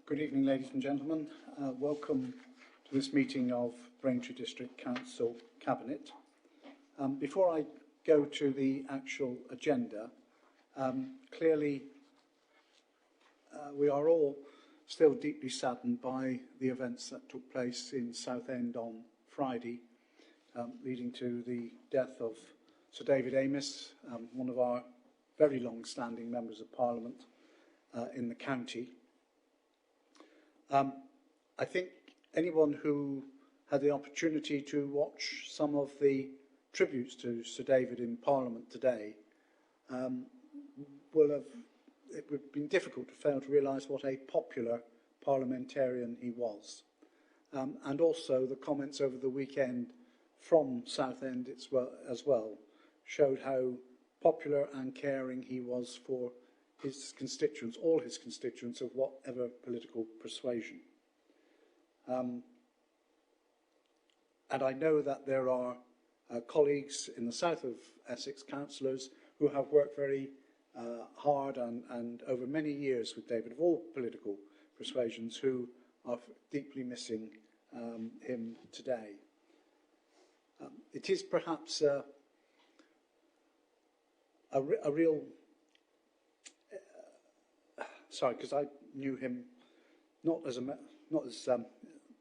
Good evening, ladies and gentlemen. Welcome to this meeting of Braintree District Council Cabinet. Before I go to the actual agenda, clearly we are all still deeply saddened by the events that took place in Southend on Friday, leading to the death of Sir David Amess, one of our very long-standing members of Parliament in the county. I think anyone who had the opportunity to watch some of the tributes to Sir David in Parliament today will have, it would have been difficult to fail to realise what a popular parliamentarian he was. And also the comments over the weekend from Southend as well showed how popular and caring he was for his constituents, all his constituents of whatever political persuasion. And I know that there are colleagues in the south of Essex, councillors, who have worked very hard and over many years with David, of all political persuasions, who are deeply missing him today. It is perhaps a real... Sorry, because I knew him not as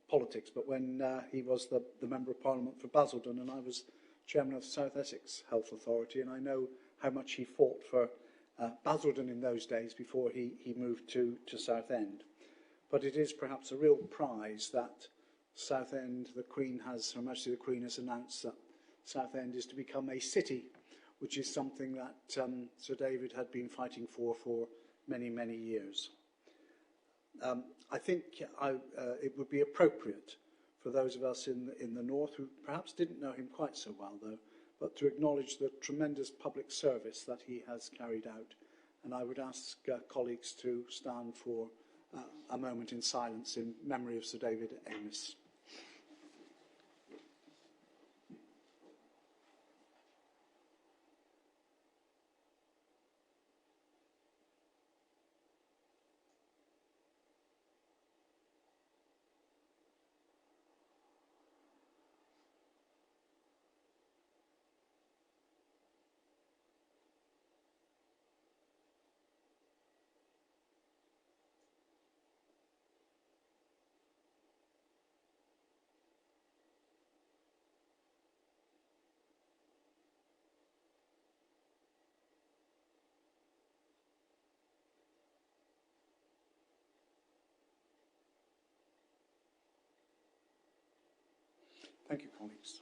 politics, but when he was the Member of Parliament for Basildon, and I was Chairman of the South Essex Health Authority, and I know how much he fought for Basildon in those days before he moved to Southend. But it is perhaps a real prize that Southend, Her Majesty the Queen has announced that Southend is to become a city, which is something that Sir David had been fighting for many, many years. I think it would be appropriate for those of us in the north who perhaps didn't know him quite so well, though, but to acknowledge the tremendous public service that he has carried out. And I would ask colleagues to stand for a moment in silence in memory of Sir David Amess. Thank you, colleagues.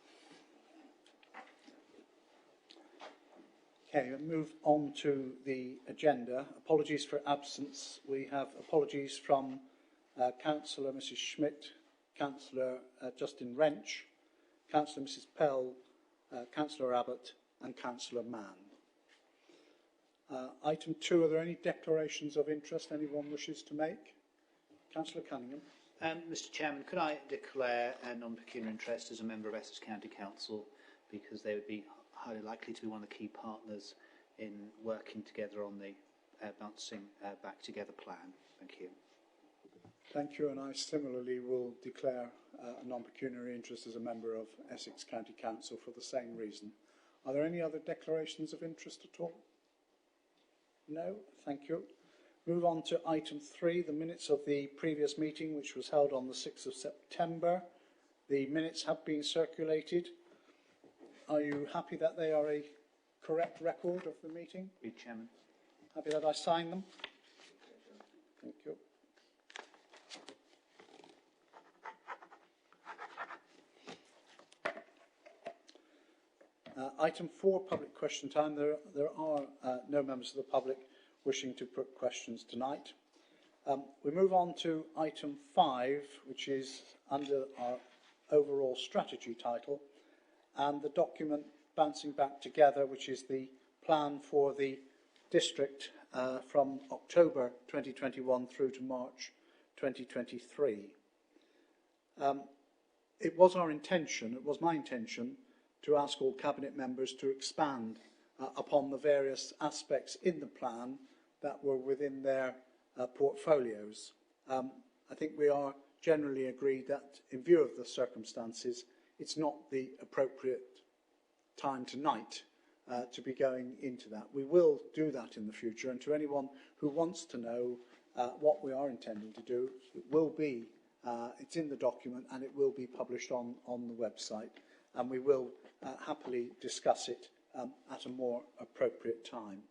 Okay, we'll move on to the agenda. Apologies for absence. We have apologies from Councillor Mrs Schmidt, Councillor Justin Wrench, Councillor Mrs Pell, Councillor Abbott and Councillor Mann. Item 2, are there any declarations of interest anyone wishes to make? Councillor Cunningham. Mr Chairman, could I declare a non-pecuniary interest as a member of Essex County Council, because they would be highly likely to be one of the key partners in working together on the Bouncing Back Together plan. Thank you. Thank you, and I similarly will declare a non-pecuniary interest as a member of Essex County Council for the same reason. Are there any other declarations of interest at all? No? Thank you. Move on to item 3, the minutes of the previous meeting, which was held on the 6th of September. The minutes have been circulated. Are you happy that they are a correct record of the meeting? Mr Chairman. Happy that I sign them? Thank you. Item 4, public question time. There are no members of the public wishing to put questions tonight. We move on to item 5, which is under our overall strategy title, and the document Bouncing Back Together, which is the plan for the district from October 2021 through to March 2023. It was my intention, to ask all Cabinet members to expand upon the various aspects in the plan that were within their portfolios. I think we are generally agreed that, in view of the circumstances, it's not the appropriate time tonight to be going into that. We will do that in the future, and to anyone who wants to know what we are intending to do, it will be, it's in the document and it will be published on the website, and we will happily discuss it at a more appropriate time.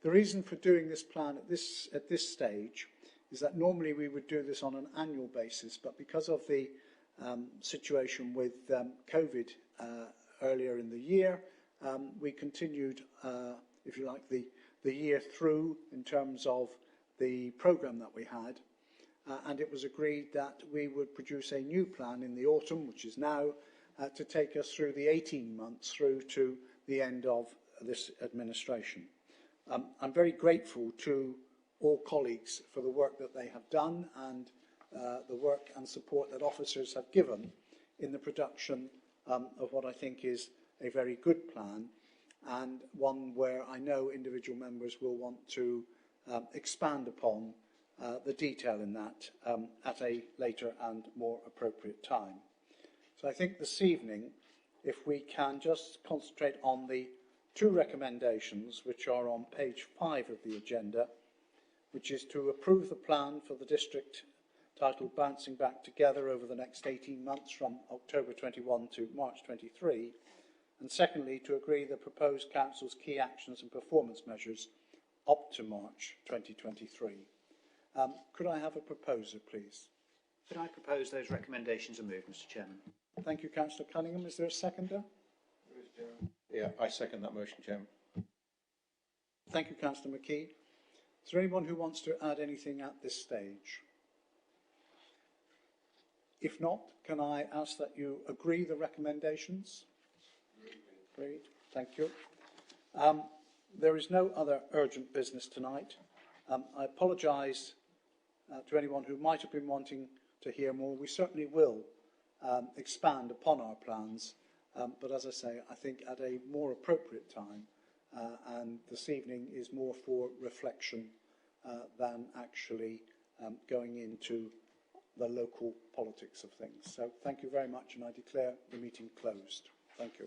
The reason for doing this plan at this stage is that normally we would do this on an annual basis, but because of the situation with COVID earlier in the year, we continued, if you like, the year through in terms of the programme that we had, and it was agreed that we would produce a new plan in the autumn, which is now, to take us through the 18 months through to the end of this administration. I'm very grateful to all colleagues for the work that they have done and the work and support that officers have given in the production of what I think is a very good plan, and one where I know individual members will want to expand upon the detail in that at a later and more appropriate time. So I think this evening, if we can just concentrate on the two recommendations which are on page 5 of the agenda, which is to approve the plan for the district titled Bouncing Back Together over the next 18 months from October 21 to March 23, and secondly, to agree the proposed Council's key actions and performance measures up to March 2023. Could I have a proposer, please? Could I propose those recommendations are moved, Mr. Chairman? Thank you, Councillor Cunningham. Is there a seconder? Yeah, I second that motion, Chairman. Thank you, Councillor McKee. Is there anyone who wants to add anything at this stage? If not, can I ask that you agree the recommendations? Agreed. Thank you. There is no other urgent business tonight. I apologise to anyone who might have been wanting to hear more. We certainly will expand upon our plans, but as I say, I think at a more appropriate time, and this evening is more for reflection than actually going into the local politics of things. So thank you very much, and I declare the meeting closed. Thank you.